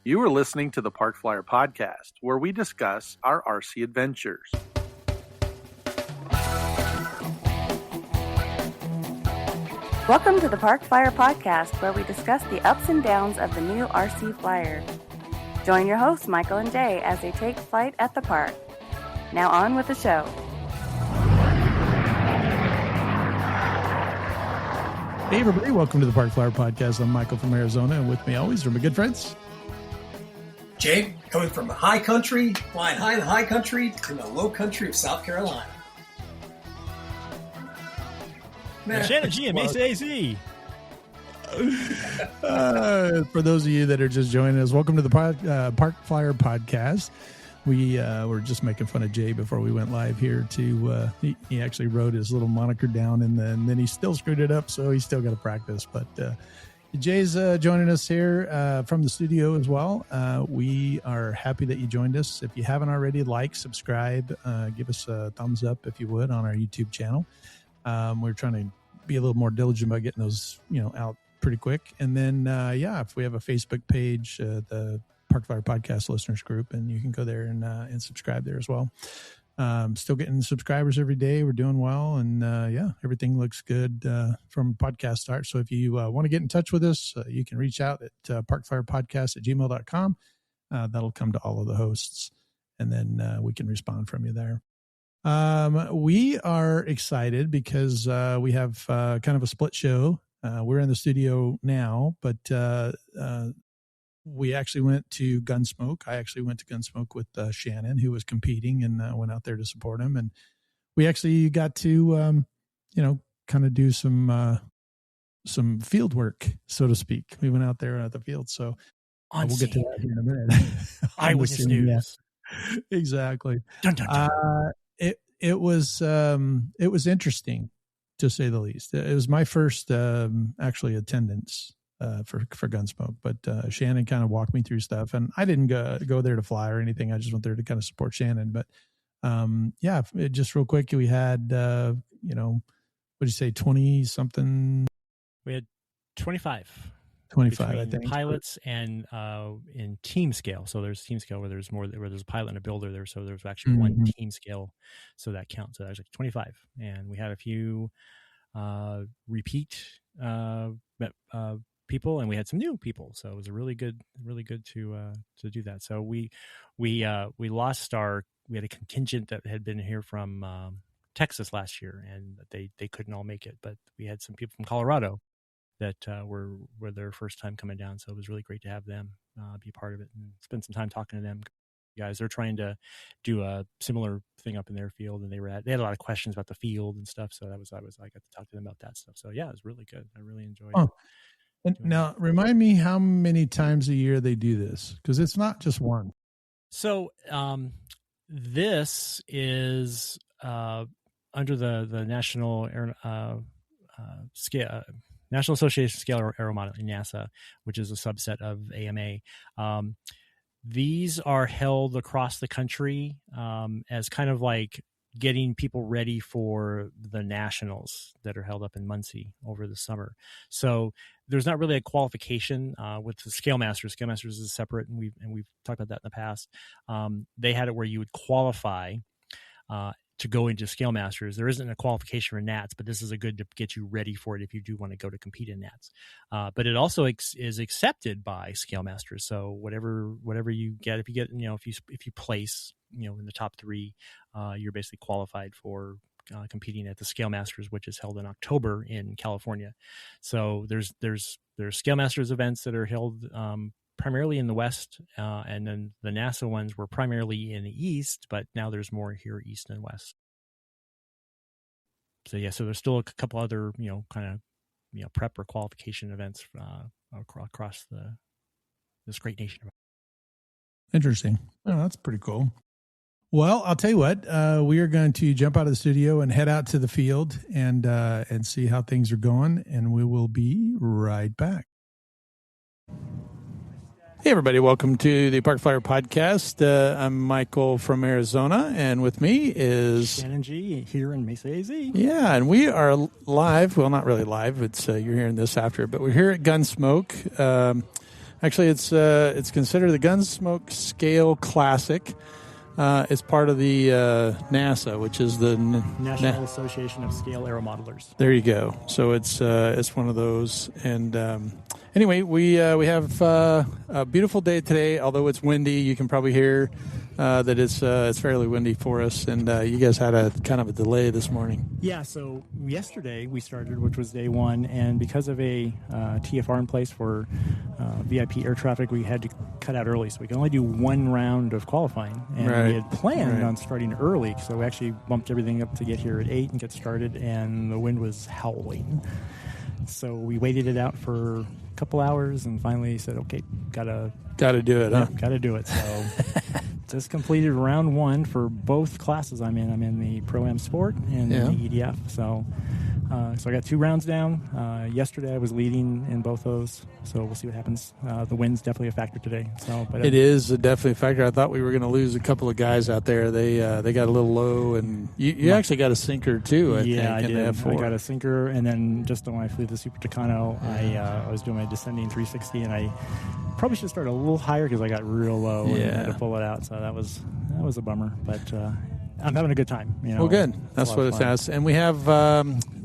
You are listening to the Park Flyer Podcast, where we discuss our RC adventures. Welcome to the Park Flyer Podcast, where we discuss the ups and downs of the new RC Flyer. Join your hosts, Michael and Jay, as they take flight at the park. Now on with the show. Hey everybody, welcome to the Park Flyer Podcast. I'm Michael from Arizona, and with me always are my good friends. Jay, coming from the high country, flying high in the high country to the low country of South Carolina. Shannon G and Mesa AZ. For those of you that are just joining us, welcome to the Park Flyer Podcast. We were just making fun of Jay before we went live here. He actually wrote his little moniker down, and then he still screwed it up, so he's still got to practice. But Jay's joining us here from the studio as well. We are happy that you joined us. If you haven't already, like, subscribe, give us a thumbs up if you would on our YouTube channel. We're trying to be a little more diligent about getting those, out pretty quick. And then, if we have a Facebook page, the Park Flyer Podcast Listeners Group, and you can go there and subscribe there as well. Still getting subscribers every day. We're doing well, and everything looks good from podcast start. So if you want to get in touch with us, you can reach out at parkflyerpodcast@gmail.com. That'll come to all of the hosts, and then we can respond from you there. We are excited because we have kind of a split show. We're in the studio now, but we actually went to Gunsmoke. I actually went to Gunsmoke with Shannon, who was competing, and went out there to support him. And we actually got to, kind of do some field work, so to speak. We went out there at the field. So we'll get to that here in a minute. Eyewitness news. Exactly. Dun, dun, dun. It was interesting, to say the least. It was my first actually attendance for Gunsmoke, but Shannon kind of walked me through stuff, and I didn't go there to fly or anything. I just went there to kind of support Shannon. But just real quick, we had what did you say, 20 something? We had 25. 25, I think. Pilots and in team scale. So there's team scale where there's a pilot and a builder there. So there's actually one team scale. So that counts. So there's like 25. And we had a few repeat people, and we had some new people. So it was really good to do that. So we lost we had a contingent that had been here from Texas last year, and they couldn't all make it, but we had some people from Colorado that were their first time coming down. So it was really great to have them be part of it and spend some time talking to them. Guys, they're trying to do a similar thing up in their field, and they had a lot of questions about the field and stuff. So I got to talk to them about that stuff. So yeah, it was really good. I really enjoyed it. And now remind me how many times a year they do this, because it's not just one. So this is under the National Scale. National Association of Scale Aeromodeling, NASA, which is a subset of AMA. These are held across the country as kind of like getting people ready for the nationals that are held up in Muncie over the summer. So there's not really a qualification with the Scale Masters. Scale Masters is separate, and we've talked about that in the past. They had it where you would qualify to go into Scale Masters. There isn't a qualification for NATS, but this is a good to get you ready for it if you do want to go to compete in NATS. But it also is accepted by Scale Masters. So whatever you get, if you place, in the top 3, you're basically qualified for competing at the Scale Masters, which is held in October in California. So there's Scale Masters events that are held primarily in the West, and then the NASA ones were primarily in the East, but now there's more here, East and West. So so there's still a couple other, prep or qualification events across this great nation. Interesting. Oh, that's pretty cool. Well, I'll tell you what, we are going to jump out of the studio and head out to the field and see how things are going, and we will be right back. Hey, everybody. Welcome to the Park Flyer Podcast. I'm Michael from Arizona, and with me is Shannon G here in Mesa AZ. Yeah, and we are live. Well, not really live. It's you're hearing this after, but we're here at Gunsmoke. Actually, it's considered the Gunsmoke Scale Classic. It's part of the NASA, which is the National Association of Scale Aero Modelers. There you go. So it's one of those. And anyway, we have a beautiful day today. Although it's windy, you can probably hear that it's fairly windy for us. And you guys had a kind of a delay this morning. Yeah. So yesterday we started, which was day one, and because of a TFR in place for VIP air traffic, we had to cut out early, so we could only do one round of qualifying. And we had planned on starting early, so we actually bumped everything up to get here at 8 and get started, and the wind was howling. So we waited it out for a couple hours and finally said, okay, gotta do it, huh? Gotta do it. So just completed round one for both classes I'm in. I'm in the Pro-Am Sport and the EDF. So I got 2 rounds down. Yesterday I was leading in both those, so we'll see what happens. The wind's definitely a factor today. But it is definitely a factor. I thought we were going to lose a couple of guys out there. They got a little low, and you actually got a sinker too. I think, I did. The F4. I got a sinker, and then just when I flew the Super Tucano, I was doing my descending 360, and I probably should have started a little higher because I got real low and had to pull it out. So that was a bummer, but I'm having a good time. Well, good. That's what it says. And we have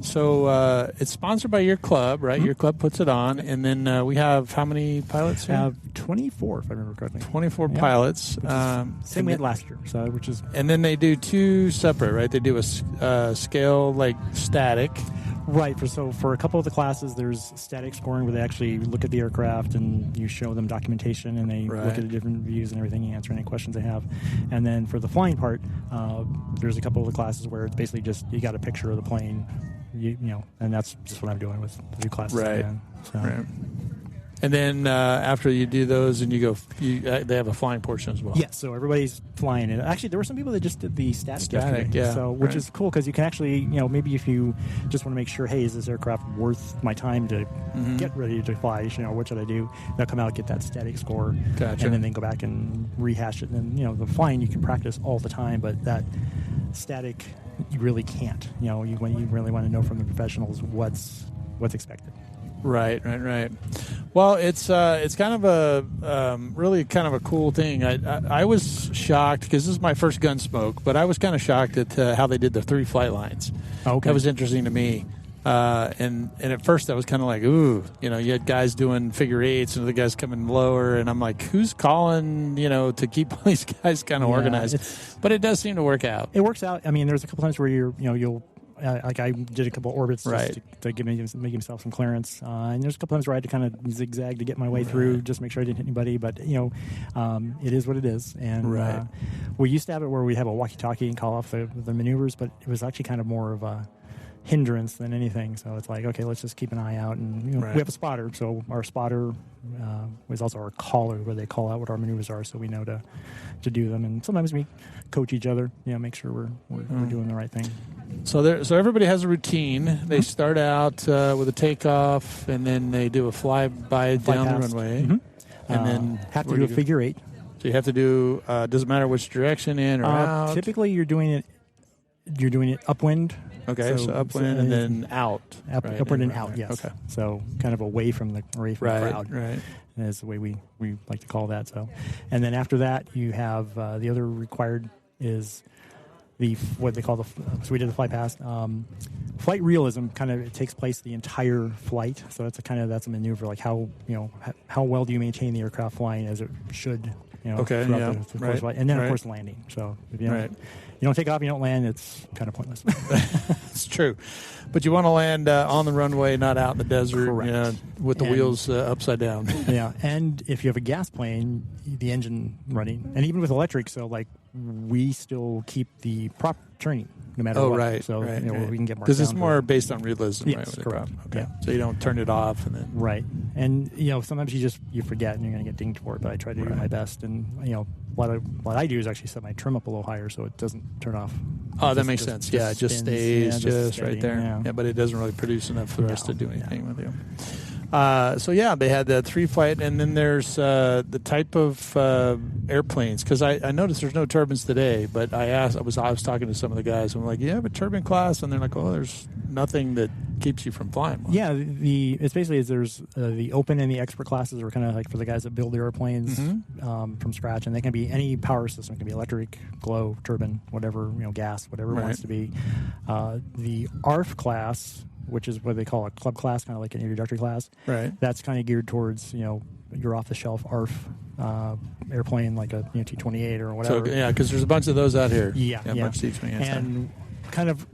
it's sponsored by your club, right? Mm-hmm. Your club puts it on, and then we have how many pilots here? I have 24, if I remember correctly. 24 pilots. Same we had last year. So and then they do 2 separate, right? They do a scale like static. Right. For a couple of the classes, there's static scoring where they actually look at the aircraft and you show them documentation and they look at the different views and everything. You answer any questions they have. And then for the flying part, there's a couple of the classes where it's basically just you got a picture of the plane, you know, and that's just what I'm doing with the 2 classes. Right. Right. And then after you do those, and you go, they have a flying portion as well. Yeah, so everybody's flying it. Actually, there were some people that just did the static yesterday, which is cool because you can actually, you know, maybe if you just want to make sure, hey, is this aircraft worth my time to get ready to fly? You know, what should I do? They'll come out, get that static score, and then they go back and rehash it. And then, you know, the flying you can practice all the time, but that static you really can't. You know, you really want to know from the professionals what's expected. Right. Well, it's kind of a really kind of a cool thing. I was shocked because this is my first Gunsmoke, but I was kind of shocked at how they did the 3 flight lines. Okay, that was interesting to me. And at first I was kind of like, ooh, you know, you had guys doing figure 8s and the guys coming lower, and I'm like, who's calling, you know, to keep all these guys kind of organized? But it does seem to work out. It works out. I mean, there's a couple times where you'll. Like I did a couple orbits just to make himself some clearance, and there's a couple times where I had to kind of zigzag to get my way through, just make sure I didn't hit anybody. But you know, it is what it is. And we used to have it where we have a walkie-talkie and call off the maneuvers, but it was actually kind of more of a hindrance than anything. So it's like, okay, let's just keep an eye out, and you know, we have a spotter, so our spotter is also our caller, where they call out what our maneuvers are, so we know to do them. And sometimes we coach each other, you know, make sure we're doing the right thing. So everybody has a routine. They start out with a takeoff, and then they do a flyby down the runway, and then have to do a figure 8. So you have to do. Doesn't matter which direction, in or out. Typically, you're doing it upwind. Okay, so upwind and then out. Upward and out, yes. Okay. So kind of away from the crowd. Right. Is the way we like to call that. So, and then after that, you have the other required is what they call so we did the flight past. Flight realism kind of takes place the entire flight. So that's a maneuver, like how well do you maintain the aircraft flying as it should. You know, throughout the course flight. And then of course landing. So if you don't take off, you don't land, it's kind of pointless. It's true. But you want to land on the runway, not out in the desert, with the wheels upside down. Yeah, and if you have a gas plane, the engine running, and even with electric, so like we still keep the prop turning no matter what. Right. So we can get more. Because it's more based on realism, yes, right? Correct. Okay. Yeah. So you don't turn it off and then. Right. And you know, sometimes you forget and you're going to get dinged for it. But I try to do my best. And you know, what I do is actually set my trim up a little higher so it doesn't turn off. Oh, that makes sense. It just stays just steady, right there. Yeah, but it doesn't really produce enough for us to do anything with you. So yeah, they had the 3-flight, and then there's the type of airplanes. Because I noticed there's no turbines today, but I was talking to some of the guys. I'm like, you have a turbine class, and they're like, oh, there's nothing that keeps you from flying one. Yeah, it's basically there's the open and the expert classes are kind of like for the guys that build the airplanes from scratch, and they can be any power system. It can be electric, glow, turbine, whatever, gas, whatever it wants to be. The ARF class, which is what they call a club class, kind of like an introductory class. Right. That's kind of geared towards, your off-the-shelf ARF airplane, like a T-28 or whatever. So, because there's a bunch of those out here. Yeah. A bunch of T-28s. And kind of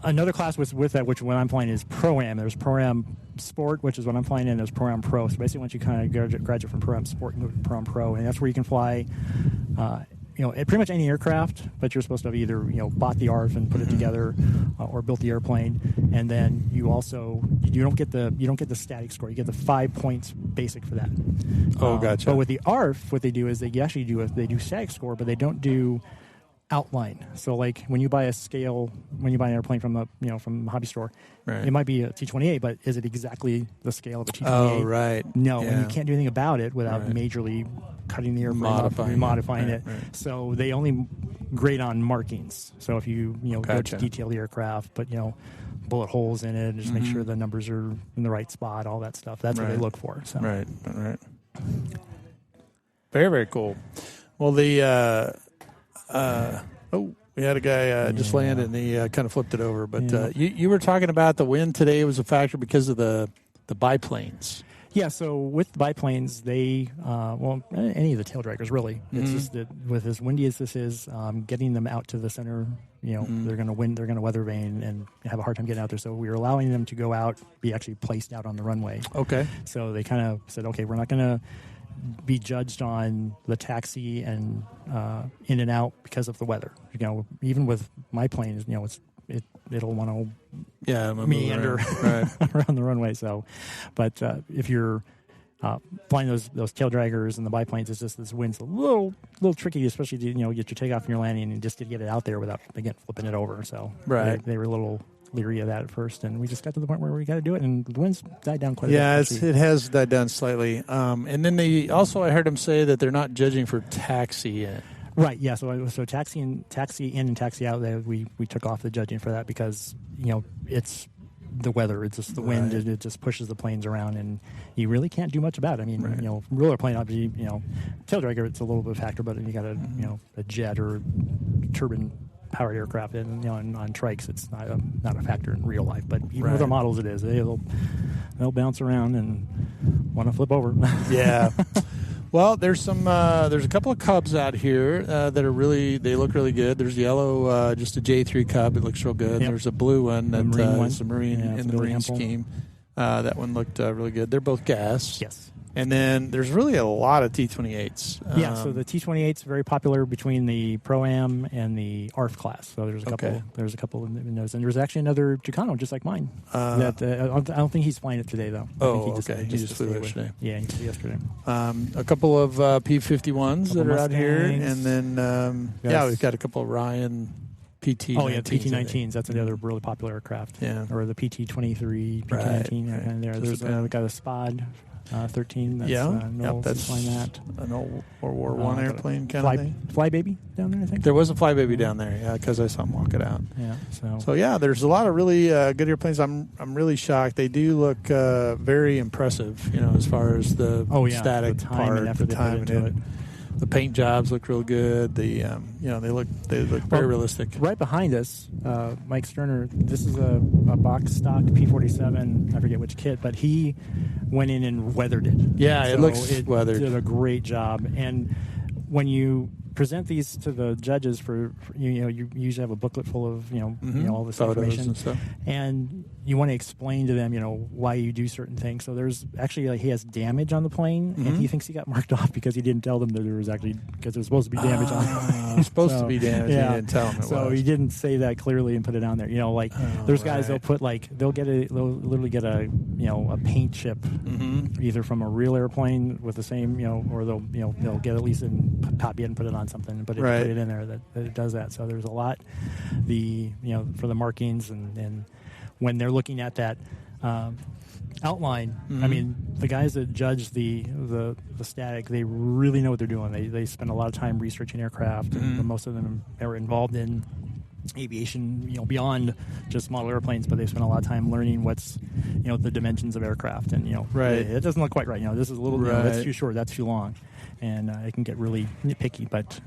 another class with that, which what I'm flying is Pro-Am. There's Pro-Am Sport, which is what I'm flying in. There's Pro-Am Pro. So basically, once you kind of graduate from Pro-Am Sport, you move to Pro-Am Pro, and that's where you can fly pretty much any aircraft, but you're supposed to have either bought the ARF and put it together, or built the airplane, and then you don't get the static score. You get the 5 points basic for that. Oh, gotcha. But with the ARF, what they do is they actually do static score, but they don't do outline. So like when you buy an airplane from a hobby store, it might be a T-28, but is it exactly the scale of a T-28? Oh, right. No, and you can't do anything about it without majorly cutting the airframe, modifying it. Right. So they only grade on markings. So if you go Gotcha. to detail the aircraft, but bullet holes in it, and just make sure the numbers are in the right spot, all that stuff. That's what they look for. So. Right. Very, very cool. Well, we had a guy just landed, and he kind of flipped it over. But you were talking about the wind today was a factor because of the biplanes. Yeah, so with biplanes, they any of the tail draggers really. It's just that with as windy as this is, getting them out to the center, they're going to weather vane and have a hard time getting out there. So we were allowing them to go out, be actually placed out on the runway. Okay. So they kind of said, okay, we're not going to be judged on the taxi and in and out because of the weather. Even with my plane, it'll want to meander around the runway. So, but if you're flying those tail draggers and the biplanes, it's just this wind's a little tricky, especially to get your takeoff and your landing, and just to get it out there without again flipping it over. So they were a little leery of that at first, and we just got to the point where we got to do it, and the wind's died down quite a bit. Yeah, it has died down slightly. And then I heard them say that they're not judging for taxi yet. Right. Yeah. So taxi in and taxi out, we took off the judging for that because it's the weather. It's just the wind. It just pushes the planes around, and you really can't do much about it. I mean, roller plane, obviously, tail dragger, it's a little bit of a factor, but you got a jet or turbine powered aircraft, and on trikes, it's not a factor in real life. But even with our models, it is. They'll bounce around and want to flip over. Yeah. Well, there's a couple of Cubs out here that are they look really good. There's yellow, just a J3 Cub. It looks real good. Yep. There's a blue one that's a Marine in the Marine ample scheme. That one looked really good. They're both gas. Yes. And then there's really a lot of T-28s. So the T-28's very popular between the Pro-Am and the ARF class. So there's a couple. Okay. There's a couple in those, and there's actually another Tucano just like mine. That I don't think he's flying it today though. Okay. He just flew yesterday. Yeah, he flew yesterday. A couple of P-51s that are out here, and then we've got a couple of Ryan PT-19s. Oh yeah, the PT-19s. That's another really popular aircraft. Yeah. Or the PT-23, PT-19. Kind of there. There's we've got a Spod. 13. That's flying that. An old World War I airplane kind of thing. Flybaby down there, I think. There was a Flybaby down there, because I saw him walk it out. Yeah. So there's a lot of really good airplanes. I'm really shocked. They do look very impressive, as far as the static the time part, and effort the time into it. The paint jobs look real good. They look very realistic. Right behind us, Mike Sterner. This is a box stock P-47. I forget which kit, but he went in and weathered it. Yeah, it looks weathered. Did a great job. And when you present these to the judges for you usually have a booklet full of all this photos information and stuff, and you want to explain to them why you do certain things. So there's actually he has damage on the plane, and he thinks he got marked off because he didn't tell them that there was actually because there was supposed to be damage on it. Supposed to be damage. Yeah. He didn't tell them. So he didn't say that clearly and put it on there. There's guys they'll put they'll literally get a paint chip either from a real airplane with the same or they'll get at least in copy it and put it on something, but put it in there that it does that. So there's a lot for the markings and when they're looking at that outline. I mean, the guys that judge the static, they really know what they're doing. They spend a lot of time researching aircraft, and most of them are involved in aviation, beyond just model airplanes, but they spend a lot of time learning what's, the dimensions of aircraft, and it doesn't look quite right. This is a little, that's too short, that's too long, and it can get really nitpicky. But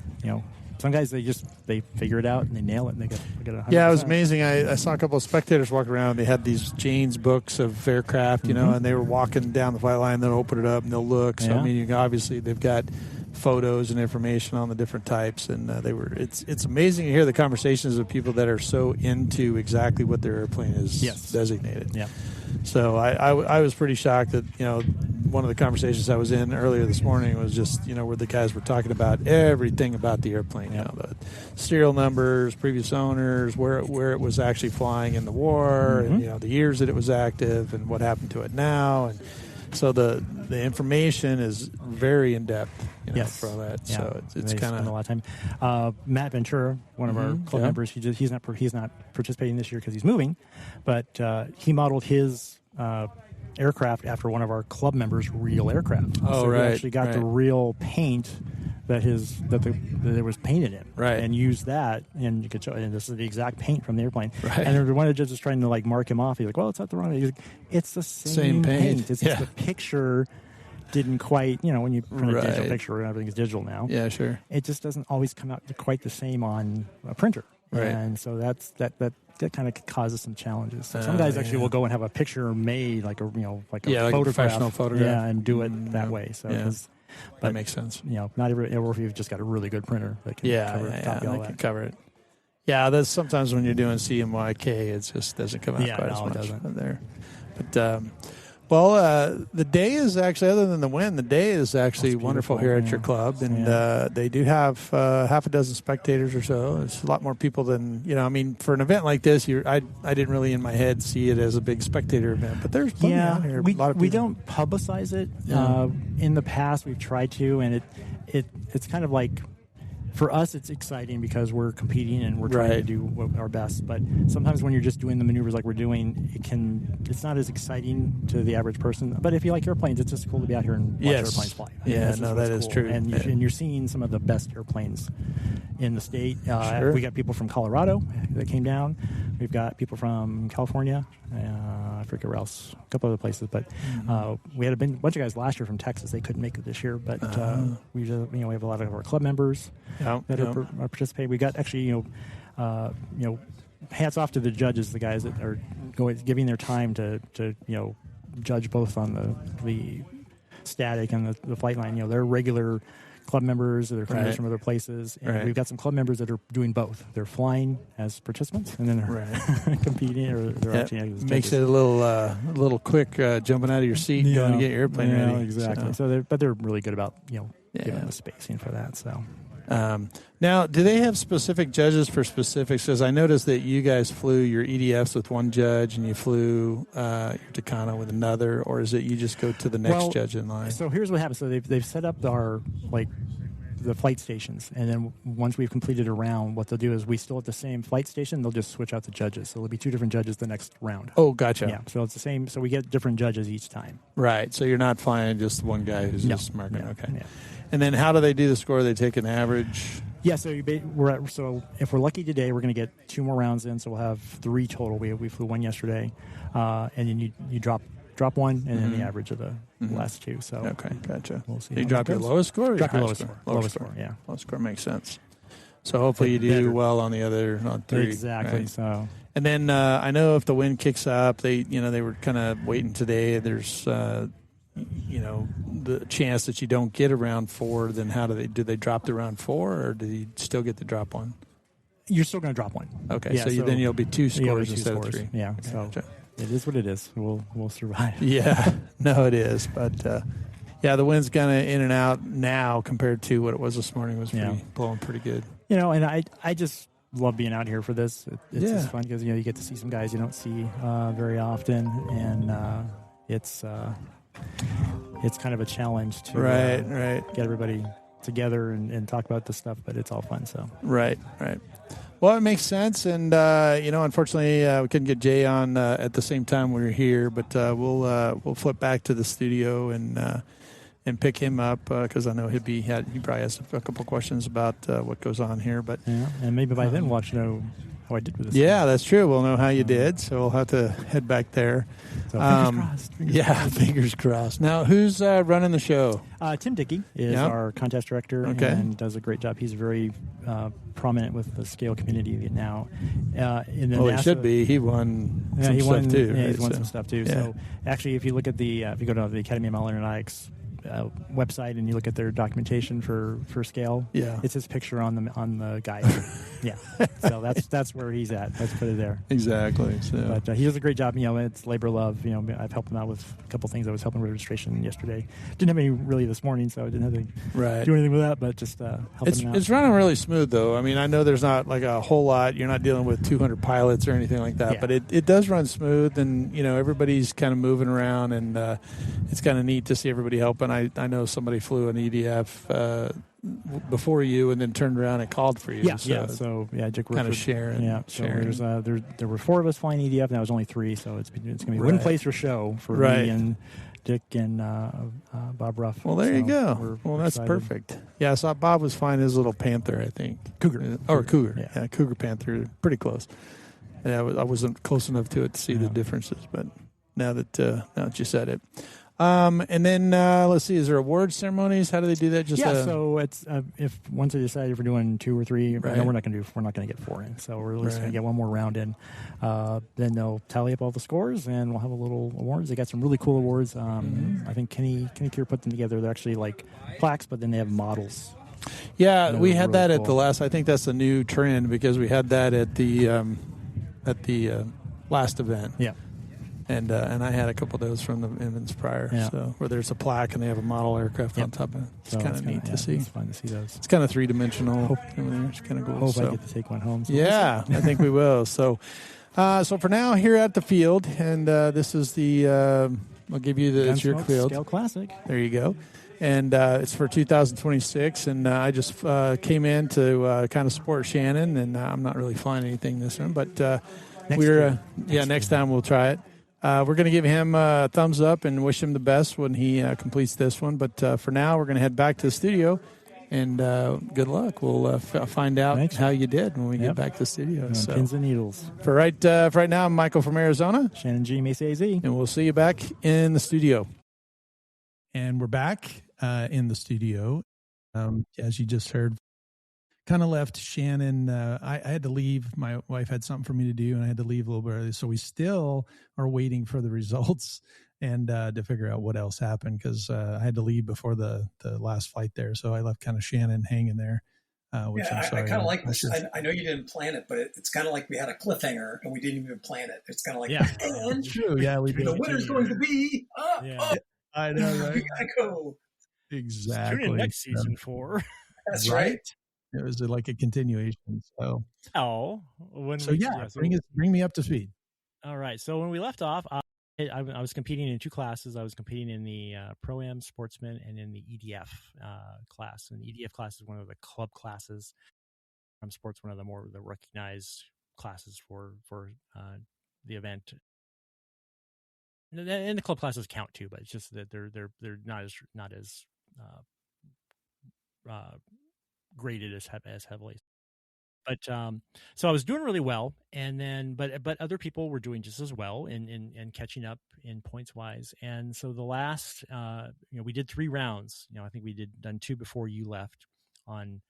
some guys, they figure it out and they nail it, and they get 100%. Yeah, it was amazing. I saw a couple of spectators walking around. They had these Jane's books of aircraft, and they were walking down the flight line. They'll open it up and they'll look. So I mean, obviously they've got photos and information on the different types, and it's amazing to hear the conversations of people that are so into exactly what their airplane is designated. Yeah. So I was pretty shocked that one of the conversations I was in earlier this morning was just where the guys were talking about everything about the airplane, the serial numbers, previous owners, where it was actually flying in the war, and the years that it was active, and what happened to it now, and so the information is very in depth, for all that. Yeah. So it's kind of a lot of time. Matt Ventura, one of our club members, he's not participating this year because he's moving, but he modeled his aircraft after one of our club members' real aircraft. Oh, so right. He actually got the real paint that there was painted in, right? And used that, and you could show. And this is the exact paint from the airplane. Right. And one of the judges trying to mark him off. He's like, "Well, it's not the wrong." He's like, "It's the same paint. It's just the picture didn't quite. When you print a digital picture, everything's digital now. Yeah, sure. It just doesn't always come out quite the same on a printer, right? And so that kind of causes some challenges. So some guys actually will go and have a picture made, like a professional photograph, and do it that way. So. But that makes sense. Not every, or if you've just got a really good printer that can cover it. Yeah, that's sometimes when you're doing CMYK, it just doesn't come out quite as much. It doesn't. There. But the day is actually, other than the wind, the day is actually wonderful here at your club, and they do have half a dozen spectators or so. It's a lot more people than for an event like this. I didn't really in my head see it as a big spectator event, but there's plenty out here. We don't publicize it. In the past, we've tried to, and it's kind of like. For us, it's exciting because we're competing and we're trying to do our best. But sometimes when you're just doing the maneuvers like we're doing, it's not as exciting to the average person. But if you like airplanes, it's just cool to be out here and watch airplanes fly. That is true. And you're seeing some of the best airplanes in the state. We got people from Colorado that came down. We've got people from California. I forget where else. A couple other places, but we had a bunch of guys last year from Texas. They couldn't make it this year, but we have a lot of our club members that are participating. We got actually hats off to the judges, the guys that are giving their time to judge both on the static and the flight line. They're regular club members, or they're coming from other places, and we've got some club members that are doing both. They're flying as participants, and then they're competing, or they're acting as judges. Makes it a little quick jumping out of your seat, going to get your airplane ready. Exactly. So they're really good about giving the spacing for that. So. Now, do they have specific judges for specifics? Because I noticed that you guys flew your EDFs with one judge and you flew your Tucano with another, or is it you just go to the next judge in line? So here's what happens. So they've set up the flight stations, and then once we've completed a round, what they'll do is we still at the same flight station, they'll just switch out the judges. So there'll be two different judges the next round. Oh, gotcha. Yeah, so it's the same. So we get different judges each time. Right. So you're not flying just one guy who's just marking. Yeah. Okay. Yeah. Yeah. And then how do they do the score? They take an average? Yeah, so if we're lucky today, we're going to get 2 more rounds in, so we'll have 3 total. We flew 1 yesterday, and then you drop one, and then the average of the last 2. So okay, gotcha. We'll see. You drop your lowest score? Or drop your lowest score? Lowest score, yeah. Lowest score makes sense. So hopefully you do well on the other 3. Exactly. Right? So. And then I know if the wind kicks up, they were kind of waiting today. There's the chance that you don't get a round 4. Then how do they drop the round 4, or do you still get to drop 1? You're still going to drop 1. Okay, so then you'll be 2 scores instead of 3. Yeah, okay, so gotcha. It is what it is. We'll survive. Yeah, no, it is. But the wind's kind of in and out now compared to what it was this morning. It was blowing pretty good. And I just love being out here for this. It's just fun because you get to see some guys you don't see very often, and it's kind of a challenge to get everybody together and talk about this stuff, but it's all fun. So right. Well, it makes sense, and unfortunately, we couldn't get Jay on at the same time we were here, but we'll flip back to the studio and pick him up because I know he probably has a couple questions about what goes on here, but and maybe by then we'll actually know how I did with this. Yeah, that's true. We'll know how you did, so we'll have to head back there. So fingers crossed. Fingers crossed. Now, who's running the show? Tim Dickey is our contest director and does a great job. He's very prominent with the scale community now. In the NASA, he should be. He won some stuff too. Yeah, he's won some stuff too. Yeah. So actually, if you look at if you go to the Academy of Aeronautics website and you look at their documentation for scale, it's his picture on the guide. So that's where he's at. Let's put it there. Exactly. So. But he does a great job. It's labor of love. I've helped him out with a couple things. I was helping with registration yesterday. Didn't have any really this morning, so I didn't have to do anything with that. But just helping him out. It's running really smooth, though. I mean, I know there's not like a whole lot. You're not dealing with 200 pilots or anything like that, but it does run smooth, and everybody's kind of moving around, and it's kind of neat to see everybody helping. I know somebody flew an EDF before you and then turned around and called for you. So Dick kind of sharing. Yeah. So there were 4 of us flying EDF, and that was only 3. So it's going to be win, place, or show for me and Dick and Bob Ruff. Well, there you go. Well, that's perfect. Yeah, I saw Bob was flying his little Panther, I think. Cougar. Cougar. Yeah, Cougar Panther. Pretty close. And I wasn't close enough to it to see the differences, but now that you said it. And then let's see, is there award ceremonies? How do they do that? So it's if once they decide if we're doing 2 or 3, no, we're not going to get 4 in. So we're just going to get one more round in. Then they'll tally up all the scores, and we'll have a little awards. They got some really cool awards. I think Kenny Kier put them together. They're actually like plaques, but then they have models. Yeah, we had that at the last. I think that's the new trend because we had that at the last event. Yeah. And I had a couple of those from the events prior, so where there's a plaque and they have a model aircraft on top of it. It's kind of neat to see. It's fun to see those. It's kind of 3-dimensional. It's kind of cool. Hope I get to take one home. I think we will. So for now, here at the field, and this is the. I'll give you it's your field. Scale Classic. There you go. And it's for 2026, and I just came in to kind of support Shannon, and I'm not really flying anything this one, but next time we'll try it. We're going to give him a thumbs up and wish him the best when he completes this one. But for now, we're going to head back to the studio, and good luck. We'll find out how you did when we get back to the studio. So, pins and needles. For right now, I'm Michael from Arizona. Shannon G, Mesa AZ. And we'll see you back in the studio. And we're back in the studio. As you just heard, kind of left Shannon. I had to leave. My wife had something for me to do, and I had to leave a little bit early. So we still are waiting for the results and to figure out what else happened because I had to leave before the last flight there. So I left kind of Shannon hanging there. Which I'm sorry. I kind of like this. I know you didn't plan it, but it's kind of like we had a cliffhanger and we didn't even plan it. It's kind of like, and true. Yeah, we did. The winner's going to be. I know, right? We gotta go. Exactly. Tune in next season 4. That's right. It was like a continuation. So. Bring me up to speed. All right. So when we left off, I was competing in 2 classes. I was competing in the Pro-Am Sportsman and in the EDF class. And the EDF class is one of the club classes. Sports, one of the more the recognized classes for the event. And the club classes count too, but it's just that they're not as graded as heavily. But so I was doing really well, and then but other people were doing just as well and catching up in points wise. And so the last we did 3 rounds. I think we done 2 before you left on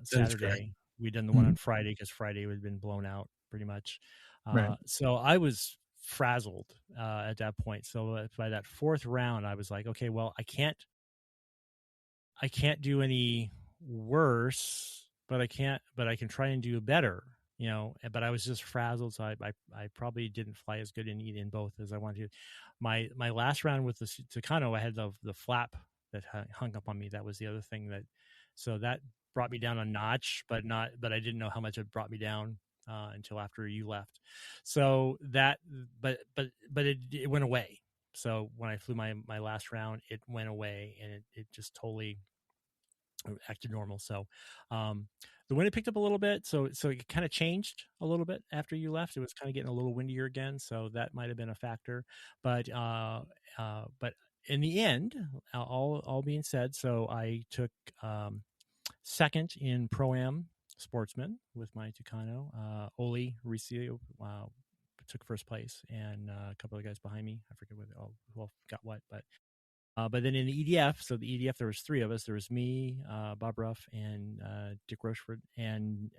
Saturday. We'd done the one on Friday because Friday had been blown out pretty much. So I was frazzled at that point. So by that 4th round, I was like, okay, well, I can't do any worse, but I can try and do better, but I was just frazzled. So I probably didn't fly as good in both as I wanted to. My last round with the Tucano, I had the flap that hung up on me. That was the other thing that brought me down a notch, but I didn't know how much it brought me down until after you left. So that, but it went away. So when I flew my last round, it went away, and it just totally acted normal. So the wind had picked up a little bit, so it kind of changed a little bit after you left. It was kind of getting a little windier again, so that might have been a factor. But in the end, all being said, so I took second in Pro-Am Sportsman with my Tucano. Oli Ricio took first place, and a couple of guys behind me. I forget who all got what, but then in the EDF, so the EDF, there was three of us. There was me, Bob Ruff, and Dick Rocheford. And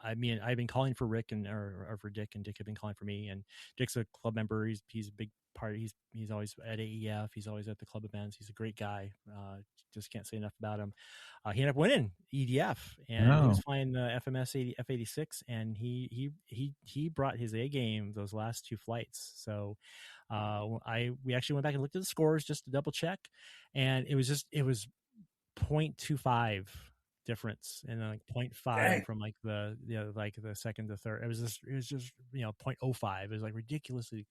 I've been calling for Rick or for Dick, and Dick had been calling for me. And Dick's a club member. He's a big part. He's always at AEF. He's always at the club events. He's a great guy. Just can't say enough about him. He ended up winning EDF, and he was flying the FMS F86, and he brought his A game those last two flights. So we actually went back and looked at the scores just to double check, and it was 0.25 difference, and like 0.5 from like the the second to third. It was just 0.05. It was like ridiculously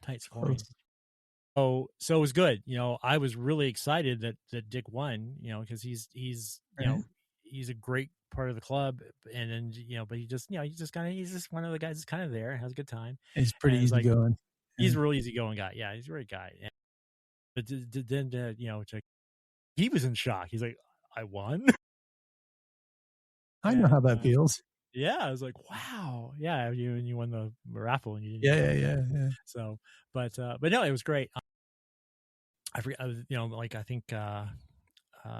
tight scoring. So it was good. I was really excited that Dick won, because he's he's a great part of the club, and then but he's just one of the guys that's kind of there, has a good time. He's pretty easy going. He's a real easygoing guy. Yeah, he's a great guy. But then he was in shock. He's like, I won. I know how that feels. Yeah, I was like, wow. Yeah, you won the raffle, and you didn't. Yeah. So, but no, it was great. I forget. I think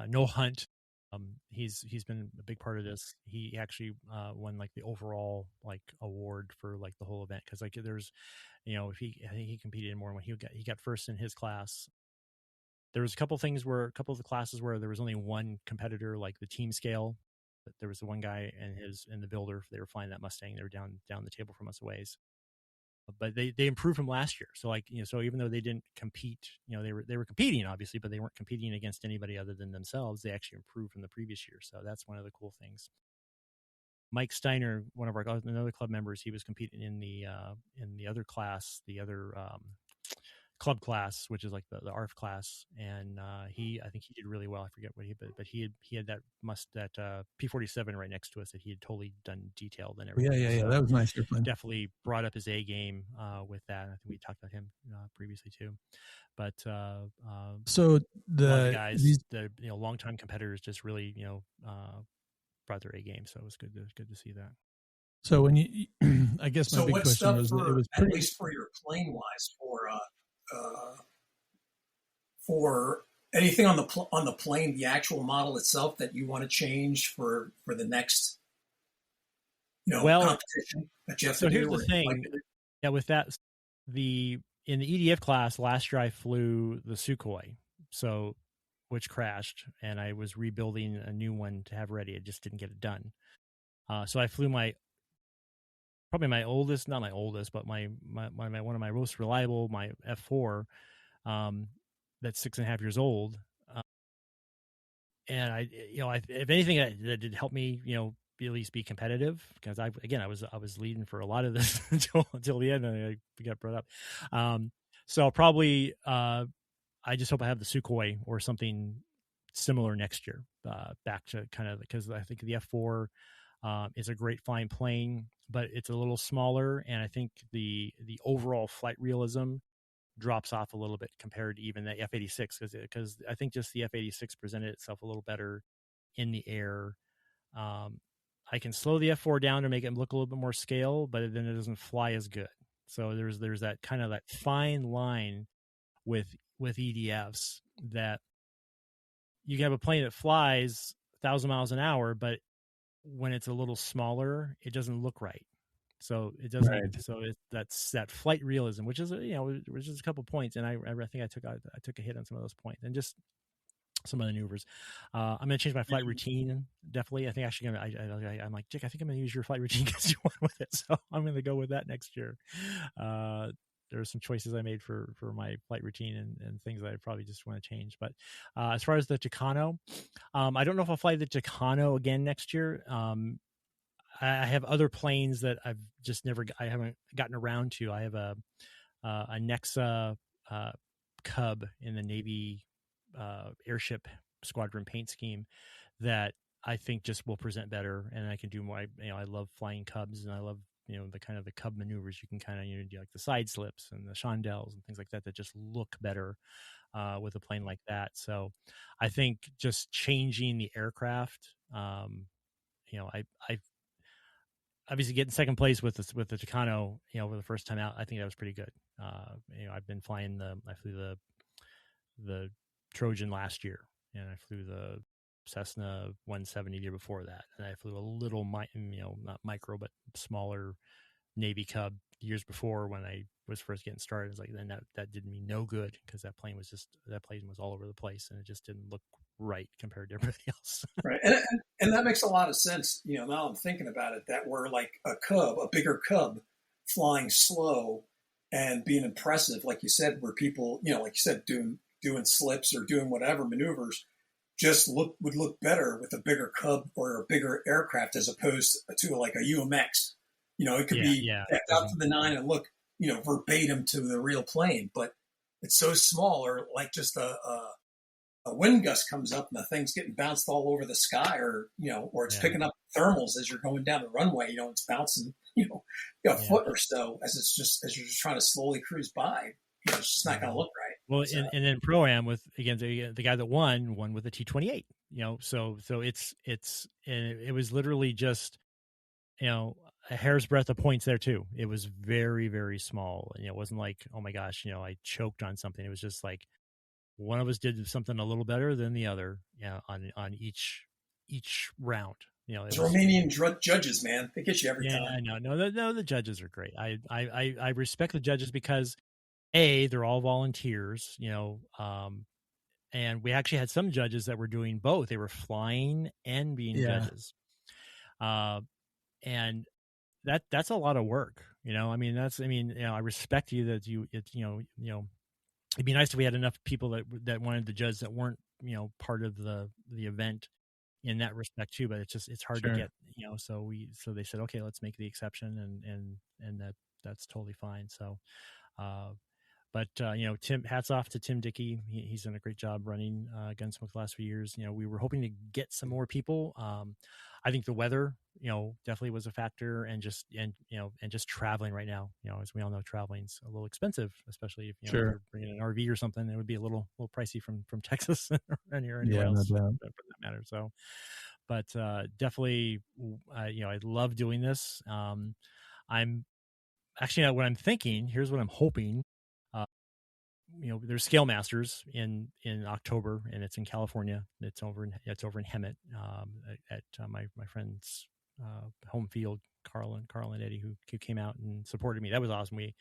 Noel Hunt. He's been a big part of this. He actually won like the overall like award for like the whole event, because like there's, I think he competed in more when he got first in his class. There was a couple of the classes where there was only one competitor, like the team scale. But there was the one guy in the builder. They were flying that Mustang. They were down the table from us a ways. But they improved from last year. So so even though they didn't compete, they were competing obviously, but they weren't competing against anybody other than themselves. They actually improved from the previous year. So that's one of the cool things. Mike Steiner, one of another club members, he was competing in the other class, the other club class, which is like the ARF class, and I think he did really well. I forget what but he had that P-47 right next to us that he had totally done detailed and everything. Yeah. So that was nice. Definitely brought up his A game with that. I think we talked about him previously too. But so the guys, the longtime competitors, just really brought their A game. So it was good to see that. So when you, I guess my big question was, it was pretty, at least for your plane wise, for anything on the plane, the actual model itself that you want to change for the next competition that you have to do. So here's the thing, with that, in the EDF class last year I flew the Sukhoi, which crashed, and I was rebuilding a new one to have ready. I just didn't get it done. So I flew probably my oldest, not my oldest, but my one of my most reliable, my F4, that's 6.5 years old. And I if anything that did help me, at least be competitive, because I was leading for a lot of this until the end, and I got brought up. So probably, I just hope I have the Sukhoi or something similar next year, back to kind of, because I think the F4 is a great flying plane, but it's a little smaller, and I think the overall flight realism drops off a little bit compared to even the F86, because I think just the F86 presented itself a little better in the air. I can slow the F4 down to make it look a little bit more scale, but then it doesn't fly as good. So there's that kind of that fine line with EDFs, that you can have a plane that flies 1,000 miles an hour, but when it's a little smaller, it doesn't look right. So it doesn't. Right. So that's that flight realism, which is a couple points, and I think I took a hit on some of those points, and just some of the maneuvers. I'm going to change my flight routine. Definitely. I think actually I'm like, Dick, I think I'm going to use your flight routine because you went with it. So I'm going to go with that next year. There are some choices I made for my flight routine and things that I probably just want to change. But as far as the Tucano, I don't know if I'll fly the Tucano again next year. I have other planes that I haven't gotten around to. I have a Nexa Cub in the Navy airship squadron paint scheme that I think just will present better, and I can do more. I love flying cubs, and I love the kind of the cub maneuvers. You can kind of do like the side slips and the chandelles and things like that just look better with a plane like that. So I think just changing the aircraft. I obviously getting second place with the Tucano, for the first time out. I think that was pretty good. I've been flying I flew the Trojan last year, and I flew the Cessna 170 the year before that, and I flew a little, not micro, but smaller Navy Cub years before when I was first getting started. It's like, then that did me no good, because that plane was all over the place, and it just didn't look right compared to everybody else. Right, and that makes a lot of sense. Now I'm thinking about it, that we're like a bigger Cub, flying slow and being impressive, like you said, where people, like you said, doing slips or doing whatever maneuvers, just would look better with a bigger Cub or a bigger aircraft, as opposed to like a UMX. It could be decked out to the nine and look, verbatim to the real plane, but it's so small. Or like just a wind gust comes up and the thing's getting bounced all over the sky, or it's picking up thermals as you're going down the runway. It's bouncing, a foot or so as you're just trying to slowly cruise by. It's just not going to look right. Well, so. and then Pro-Am with, again, the guy that won with a T-28. So it was literally just a hair's breadth of points there too. It was very, very small. It wasn't like, oh my gosh, I choked on something. It was just like one of us did something a little better than the other, on each round. Those Romanian judges, man, they get you every time. I know. No, the judges are great. I respect the judges because they're all volunteers, and we actually had some judges that were doing both. They were flying and being judges. And that's a lot of work, I respect you that it'd be nice if we had enough people that wanted to judge that weren't, part of the event in that respect too, but it's hard to get, so they said, okay, let's make the exception, and that's totally fine. So, but Tim, hats off to Tim Dickey. He's done a great job running Gunsmoke the last few years. We were hoping to get some more people. I think the weather, definitely was a factor, and just traveling right now. As we all know, traveling's a little expensive, especially if you're bringing an RV or something. It would be a little pricey from Texas or anywhere else, for that matter. So, but definitely, I love doing this. I'm actually, what I'm thinking. Here's what I'm hoping. There's Scale Masters in October, and it's in California. It's over in Hemet, at my friend's home field, Carl and Eddie, who came out and supported me. That was awesome. We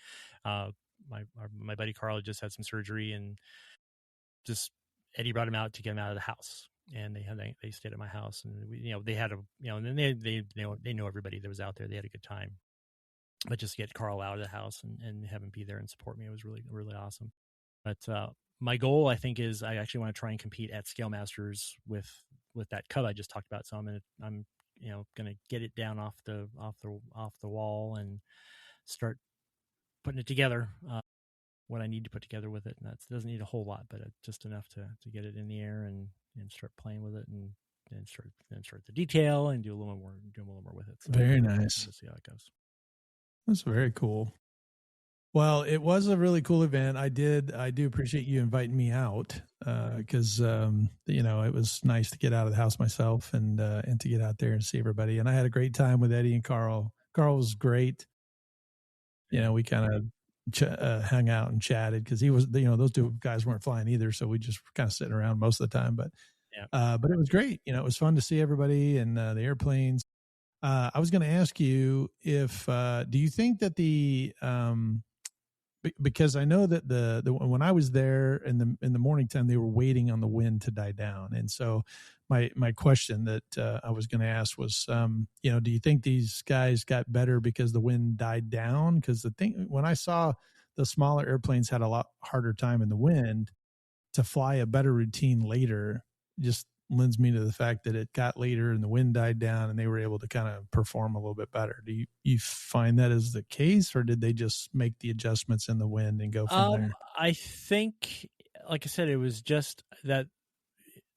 my buddy Carl just had some surgery, and just Eddie brought him out to get him out of the house, and they stayed at my house, and they had and then they know everybody that was out there. They had a good time, but just get Carl out of the house and have him be there and support me, it was really, really awesome. But my goal, I think, is I actually want to try and compete at Scale Masters with that Cub I just talked about. So I'm going to get it down off the wall and start putting it together. What I need to put together with it, and that doesn't need a whole lot, but just enough to get it in the air and start playing with it, and start the detail and do a little more with it. So very nice. We'll see how it goes. That's very cool. Well, it was a really cool event. I do appreciate you inviting me out, because it was nice to get out of the house myself and to get out there and see everybody. And I had a great time with Eddie and Carl. Carl was great. We kind of hung out and chatted, because he was, those two guys weren't flying either, so we just were kind of sitting around most of the time. But but it was great. It was fun to see everybody and the airplanes. I was going to ask you if do you think that because I know that the when I was there in the morning time, they were waiting on the wind to die down, and so my question that I was going to ask was, do you think these guys got better because the wind died down? Because the thing, when I saw the smaller airplanes had a lot harder time in the wind, to fly a better routine later just lends me to the fact that it got later and the wind died down and they were able to kind of perform a little bit better. Do you find that is the case, or did they just make the adjustments in the wind and go from there? I think, like I said, it was just that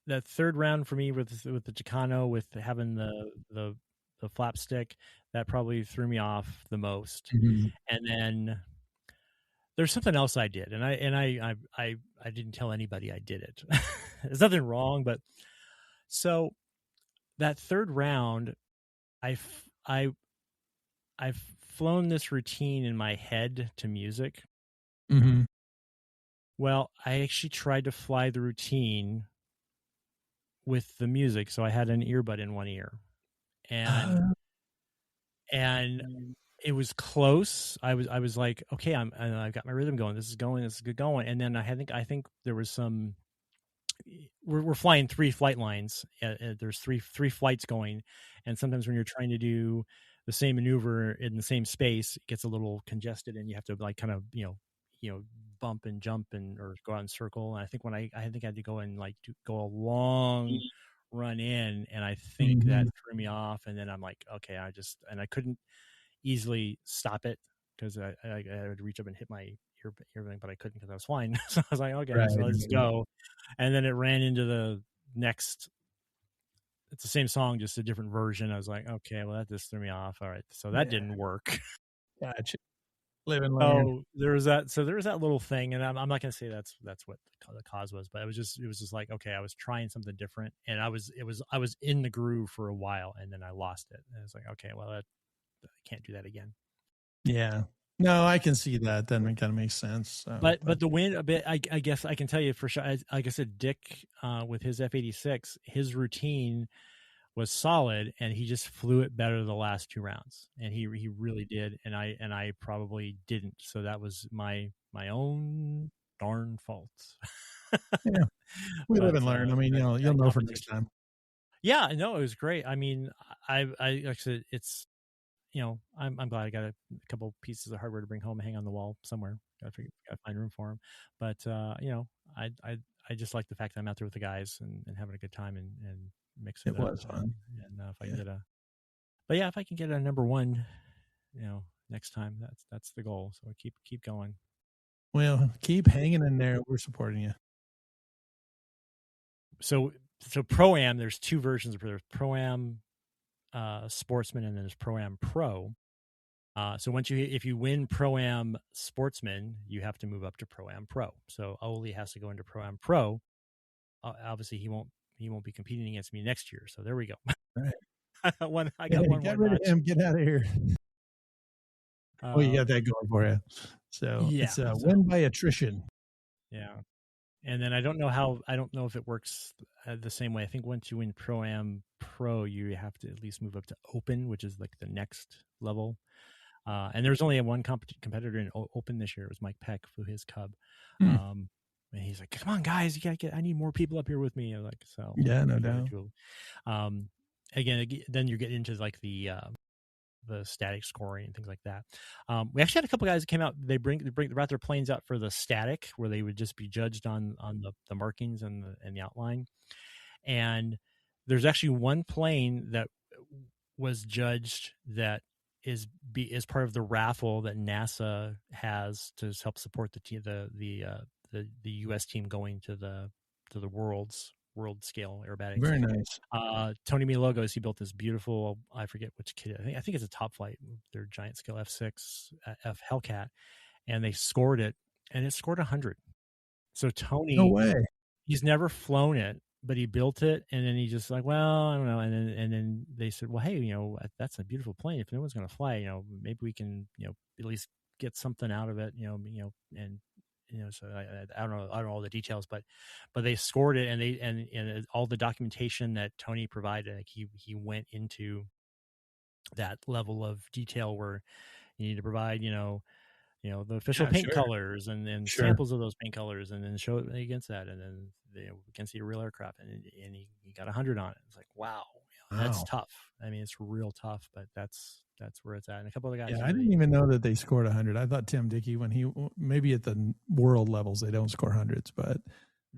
that third round for me with the Chicano, with having the flap stick, that probably threw me off the most. Mhm. And then there's something else I did, and I didn't tell anybody I did it. There's nothing wrong, but so that third round, I've flown this routine in my head to music. Mhm. Well, I actually tried to fly the routine with the music, so I had an earbud in one ear, and it was close. I was like, okay, I've got my rhythm going. This is good going. And then I think there was some. We're flying 3 flight lines. There's three flights going, and sometimes when you're trying to do the same maneuver in the same space, it gets a little congested, and you have to like kind of bump and jump or go out in circle. And I think I had to go and like go a long run in, and I think that threw me off. And then I'm like, okay, I couldn't easily stop it because I would reach up and hit my earring, but I couldn't because I was flying. So I was like, okay, Right. so let's go. And then it ran into the next. It's the same song, just a different version. I was like, okay, well that just threw me off. All right, so that didn't work. Gotcha. Live and learn. Oh, there was that. So there was that little thing, and I'm not going to say that's what the cause was, but it was just like, okay, I was trying something different, and I was in the groove for a while, and then I lost it, and it's like, okay, well, I can't do that again. Yeah. No, I can see that. Then it kind of makes sense. So, but the wind a bit, I guess I can tell you for sure. Like I said, Dick with his F-86, his routine was solid, and he just flew it better the last 2 rounds, and he really did, and I probably didn't. So that was my own darn fault. Yeah, we live and learn. I mean, you'll know for next time. Yeah, no, it was great. I mean, I like I said, it's I'm glad I got a couple pieces of hardware to bring home and hang on the wall somewhere. Gotta find room for them. But I just like the fact that I'm out there with the guys and having a good time and mixing it up. Was fun. And if I can if I can get a number 1, next time, that's the goal. So keep going. Well, keep hanging in there. We're supporting you. So Pro-Am, there's 2 versions of there's Pro-Am Sportsman, and then there's Pro-Am Pro. So if you win Pro-Am Sportsman, you have to move up to Pro-Am Pro. So Oli has to go into Pro-Am Pro. Obviously, he won't be competing against me next year. So there we go. Right. I got one. Get rid of him. Get out of here. You got that going for you. So it's a win by attrition. Yeah. And then I don't know if it works the same way. I think once you win Pro-Am Pro, you have to at least move up to Open, which is like the next level. And there was only one competitor in Open this year. It was Mike Peck, flew his Cub. And he's like, "Come on, guys, I need more people up here with me." I'm like, so yeah, no doubt. Again, then you're getting into like the static scoring and things like that. We actually had a couple guys that came out. They brought their planes out for the static, where they would just be judged on the markings and the outline. And there's actually one plane that was judged that is part of the raffle that NASA has to help support the U.S. team going to the world scale aerobatics. Very nice. Tony Milogos, he built this beautiful, I forget which kit. I think it's a Top Flight, their giant scale F6 F Hellcat, and they scored it, and it scored 100. So Tony, no way, he's never flown it, but he built it, and then he just like, well, I don't know, and then they said, well, hey, that's a beautiful plane. If no one's going to fly, maybe we can, at least get something out of it, and. So I don't know all the details, but they scored it, and all the documentation that Tony provided, like he went into that level of detail where you need to provide, the official paint colors and samples of those paint colors, and then show it against that, and then against the real aircraft, and he got 100 on it. It's like, wow, that's tough. I mean, it's real tough, but that's where it's at. And a couple of the guys. Yeah, I didn't even know that they scored 100. I thought Tim Dickey, when he maybe at the world levels they don't score hundreds, but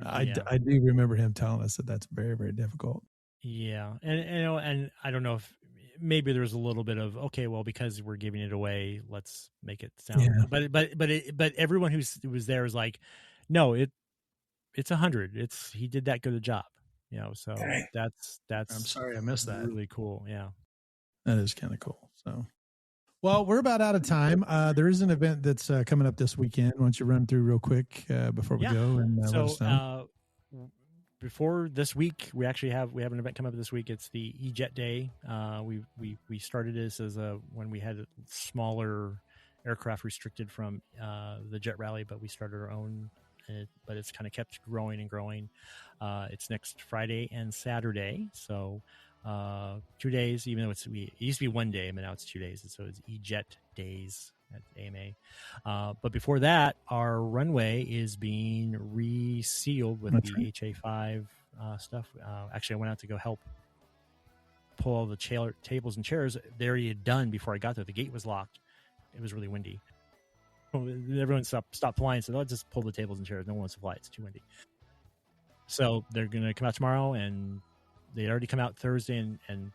I do remember him telling us that that's very, very difficult. Yeah, and I don't know if maybe there's a little bit of, okay, well, because we're giving it away, let's make it sound. Yeah. But everyone who was there was like, no, it's 100. He did that good a job. So Okay. that's I'm sorry I missed that. Really cool. Yeah. That is kind of cool. So, well, we're about out of time. There is an event that's coming up this weekend. Why don't you run through real quick before we go and let us know? Before this week, we have an event coming up this week. It's the E-Jet Day. We started this as when we had smaller aircraft restricted from the Jet Rally, but we started our own. But it's kind of kept growing and growing. It's next Friday and Saturday, so 2 days. Even though it used to be 1 day, but now it's 2 days. So it's E-Jet Days at AMA. But before that, our runway is being resealed with the HA5 stuff. Actually, I went out to go help pull all the tables and chairs. They already had done before I got there. The gate was locked. It was really windy. Everyone stopped flying, so they'll just pull the tables and chairs. No one wants to fly. It's too windy. So they're going to come out tomorrow, and they already come out Thursday and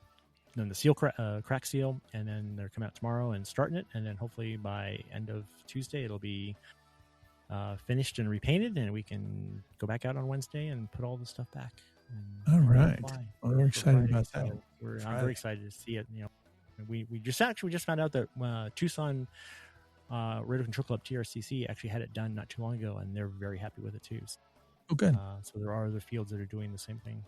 then the seal crack seal, and then they're coming out tomorrow and starting it, and then hopefully by end of Tuesday it'll be finished and repainted, and we can go back out on Wednesday and put all the stuff back. All right. Well, we're excited about that. So I'm very excited to see it. We just found out that Tucson Radio Control Club TRCC actually had it done not too long ago, and they're very happy with it too. Oh, good. So there are other fields that are doing the same thing.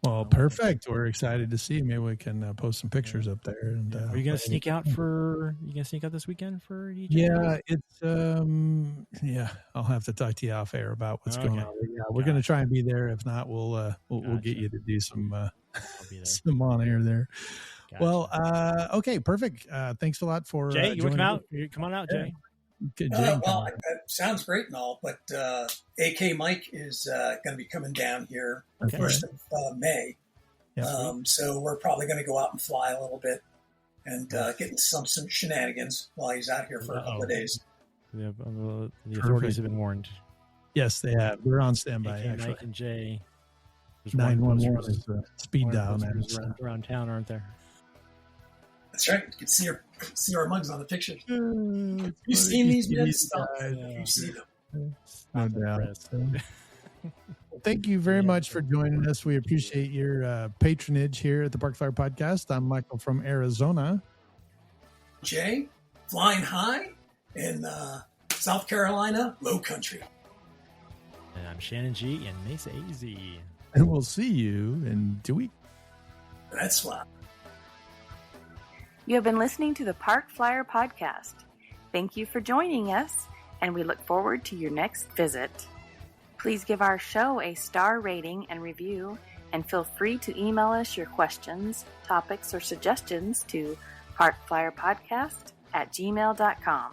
Well, perfect. We're excited to see. Maybe we can post some pictures up there. And are you going to sneak out this weekend for EJ? Yeah, it's I'll have to talk to you off air about what's going on. Yeah, we're going to try and be there. If not, we'll get you to do some on air there. Gotcha. Well, okay, perfect. Thanks a lot for Jay. You want to come out? Come on out, Jay. Jay well, it sounds great and all, but AK Mike is going to be coming down here the 1st of May. Yep. So we're probably going to go out and fly a little bit and get some shenanigans while he's out here for a couple of days. The authorities have been warned. Yes, they have. They're on standby. AK Mike and Jay. 911 is the speed dial around town, aren't there? That's right. You can see our mugs on the pictures. You've seen these men stuff. You see them. No doubt. Thank you very much for joining us. We appreciate your patronage here at the Park Flyer Podcast. I'm Michael from Arizona. Jay, flying high in South Carolina, low country. And I'm Shannon G in Mesa AZ. And we'll see you in 2 weeks. That's fly. You have been listening to the Park Flyer Podcast. Thank you for joining us, and we look forward to your next visit. Please give our show a star rating and review, and feel free to email us your questions, topics, or suggestions to parkflyerpodcast@gmail.com.